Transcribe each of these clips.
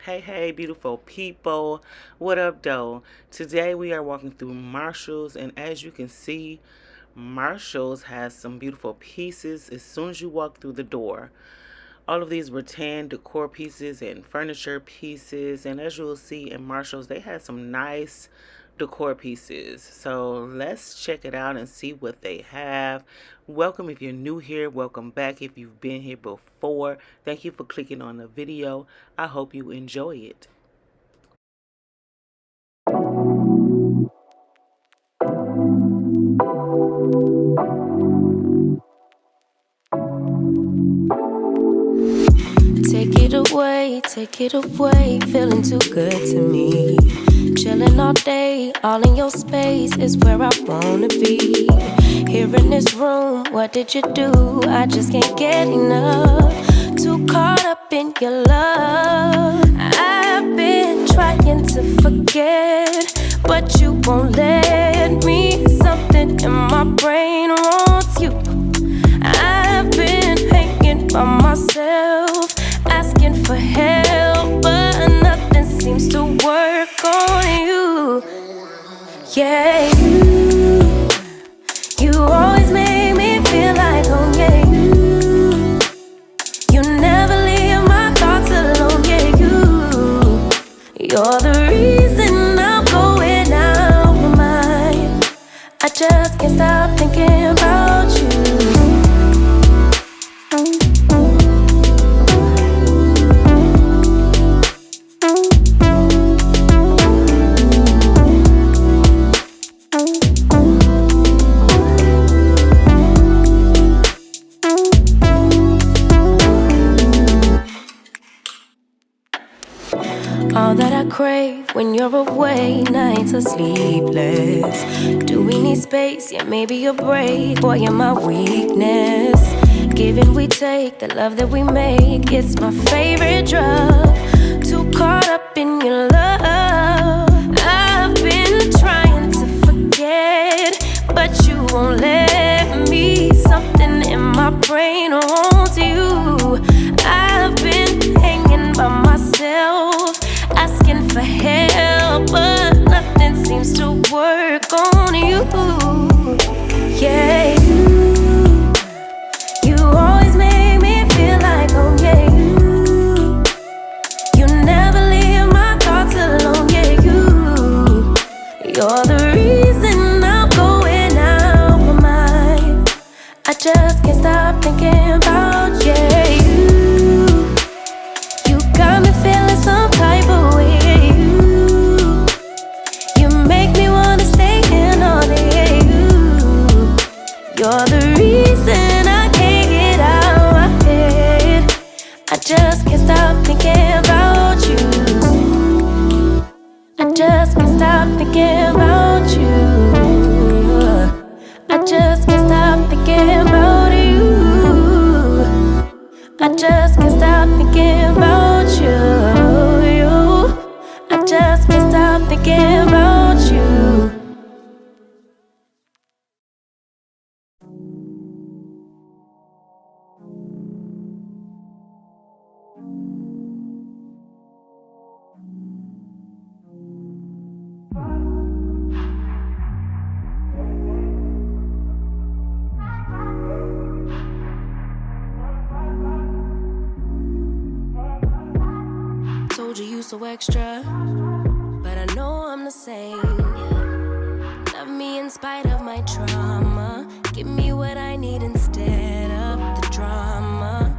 Hey, beautiful people. What up, though? Today we are walking through Marshall's, and as you can see, Marshall's has some beautiful pieces as soon as you walk through the door. All of these rattan decor pieces and furniture pieces, and as you will see in Marshall's, they have some nice decor pieces. So let's check it out and see what they have. Welcome if you're new here. Welcome back if you've been here before. Thank you for clicking on the video. I hope you enjoy it. Take it away, feeling too good to me. Chilling all day, all in your space is where I wanna be. Here in this room, what did you do? I just can't get enough. Too caught up in your love. I've been trying to forget, but you won't let me. Something in my brain wants you. I've been hanging by myself, asking for help, but nothing seems to work on you. Yeah, you always make me feel like home. Yeah, you never leave my thoughts alone. Yeah, you're the reason I'm going out my mind. I just can't stop thinking about you. All that I crave when you're away, nights are sleepless. Do we need space? Yeah, maybe a break. Boy, you're my weakness. Give and we take, the love that we make, it's my favorite drug. Too caught up in your love. I've been trying to forget, but you won't let me. Something in my brain wants you. I've been hanging by myself, asking for help, but nothing seems to work on you. Yeah, you always make me feel like home. Yeah, you never leave my thoughts alone. Yeah, you're the reason I'm going out my mind. I just can't stop thinking about you. You got me feeling some type of way. You make me wanna stay in all day. You're the reason I can't get out my head. I just can't stop thinking about you. I just can't stop thinking about you. I just can't stop thinking about you. I just can't stop thinking about you. I just can't stop thinking about you. Told you so extra, but I know I'm the same. Yeah. Love me in spite of my trauma. Give me what I need instead of the drama.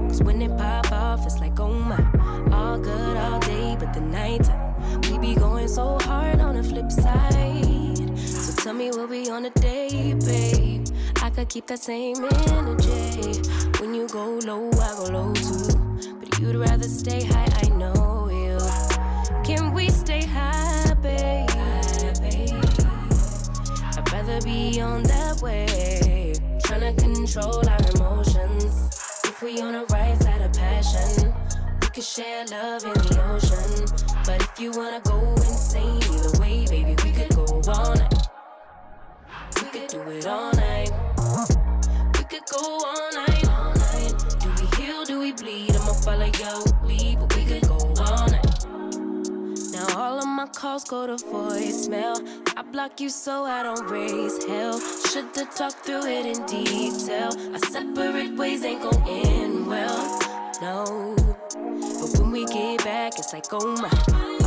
Cause when it pop off, it's like, oh my. All good all day, but the night we be going so hard on the flip side. So tell me we'll be on a day, babe. I could keep that same energy. When you go low, I go low too. But you'd rather stay high, I know you. Can we stay high, babe? I'd rather be on that way. Tryna control our emotions. If we on the right side of passion, we could share love in the ocean. But if you wanna go insane either way, baby, we could go all night. We could do it all night. We could go all night, all night. Do we heal, do we bleed? I'ma follow your lead, but we could go all night. calls go to voicemail. I block you so I don't raise hell. Should've talked through it in detail. Our separate ways ain't gon' end well, no. But when we get back, it's like, oh my.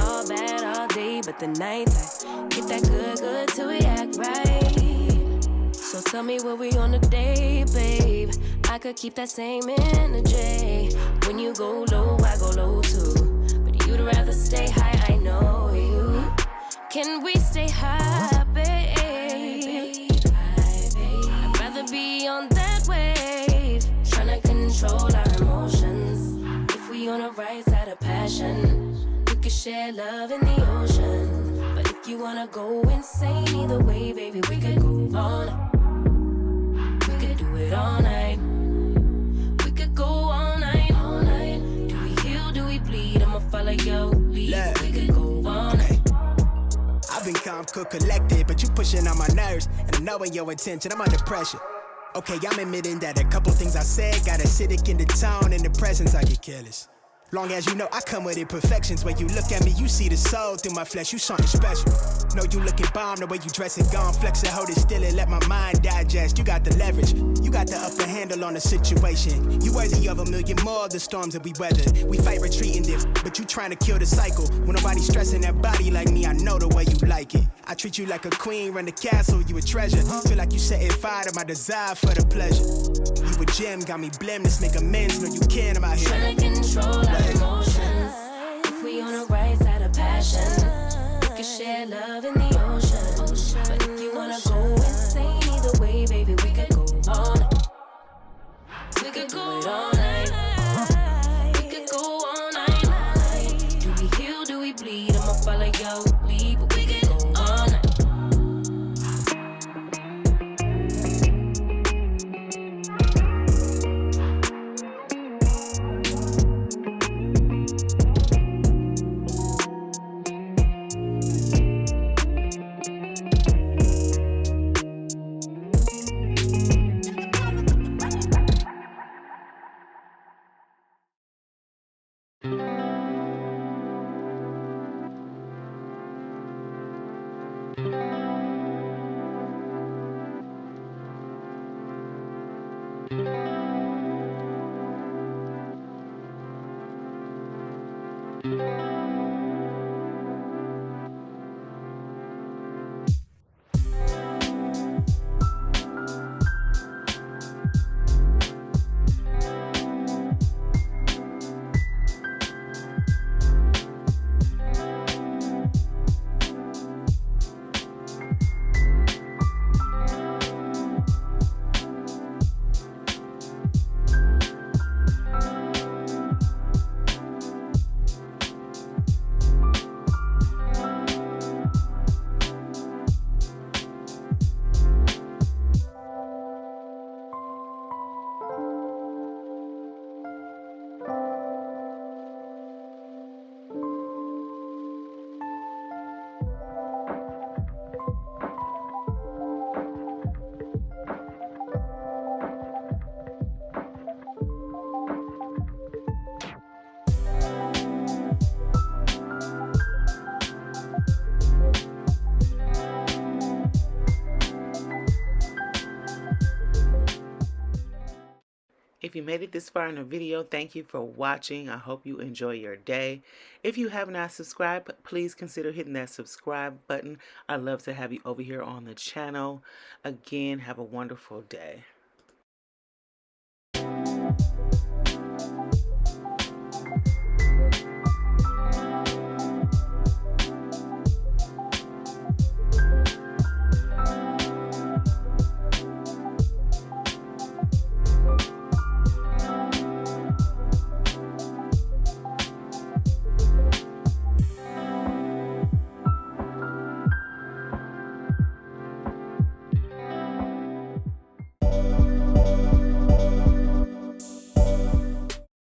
All bad all day, but the night time get that good till we act right. So tell me what we on a day, babe. I could keep that same energy. When you go low, I go low too. But you'd rather stay high, I know you. Can we stay high, babe? I'd rather be on that wave. Tryna control our emotions. If we on the right side of passion, we could share love in the ocean. But if you wanna go insane either way, baby, we could go on. We could do it all night. We could go all night, all night. Do we heal, do we bleed? I'ma follow your lead. We could go all night. I've been calm, cool, collected, but you pushing on my nerves. And I'm knowing your intention, I'm under pressure. Okay, I'm admitting that a couple things I said got acidic in the tone and the presence, I get careless. Long as you know I come with imperfections. When you look at me, you see the soul through my flesh. You something special. Know you looking bomb, the way you dress it, gone. Flex it, hold it still and let my mind digest. You got the leverage, you got the upper handle on the situation. You worthy of a million more of the storms that we weathered. We fight retreating this, but you trying to kill the cycle. When nobody's stressing that body like me, I know the way you like it. I treat you like a queen, run the castle, you a treasure. Feel like you setting fire to my desire for the pleasure. You a gem, got me blim, let's make amends. Know you can, I'm out here tryna control our emotions. If we on the right side of passion, we can share love in the ocean. But if you wanna go insane either way, baby, we could go all night. We could go all night. We could go all night. Do we heal, do we bleed? I'ma follow your lead, but we could go all night. If you made it this far in the video, thank you for watching. I hope you enjoy your day. If you have not subscribed, please consider hitting that subscribe button. I'd love to have you over here on the channel. Again, have a wonderful day.